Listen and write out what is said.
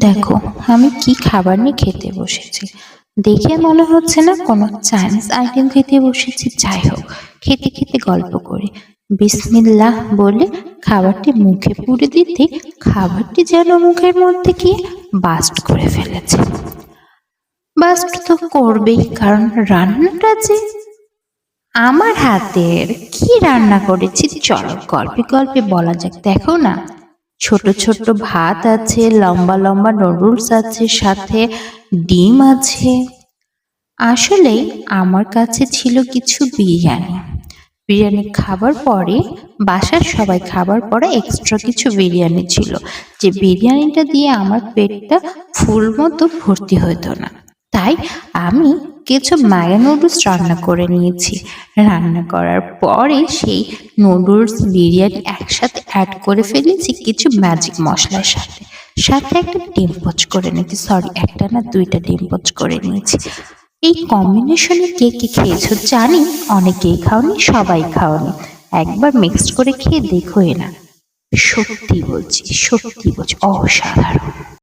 দেখো, আমি কি খাবার নিয়ে খেতে বসেছি। দেখে মনে হচ্ছে না কোনো চাইনিজ আইটেম খেতে বসেছি। যাই হোক, খেতে খেতে গল্প করি। বিসমিল্লাহ বলে খাবারটি মুখে পুরে দিতে খাবারটি যেন মুখের মধ্যে গিয়ে বাস্ট করে ফেলেছে। বাস্ট তো করবেই, কারণ রান্নাটা যে আমার হাতের। কি রান্না করেছি চলো গল্পে গল্পে বলা যাক। দেখো না, ছোট ছোট ভাত আছে, লম্বা লম্বা নুডলস আছে, সাথে ডিম আছে। আসলে আমার কাছে ছিল কিছু বিরিয়ানি। বিরিয়ানি খাবার পরে, বাসার সবাই খাবার পরে এক্সট্রা কিছু বিরিয়ানি ছিল, যে বিরিয়ানিটা দিয়ে আমার পেটটা ফুল মতো ভর্তি হতো না। তাই আমি কিছু ম্যাগি নুডলস রান্না করে নিয়েছি। রান্না করার পরে সেই নুডলস বিরিয়ানি একসাথে অ্যাড করে ফেলেছি কিছু ম্যাজিক মশলার সাথে। সাথে একটা ডিম পোচ করে নিয়েছি, সরি একটা না দুইটা ডিম পোচ করে নিয়েছি। এই কম্বিনেশনে কে কে খেয়েছো জানি, অনেকেই খাওনি, সবাই খাওনি। একবার মিক্সড করে খেয়ে দেখোই না। সত্যি বলছি, সত্যি বলছি, অসাধারণ।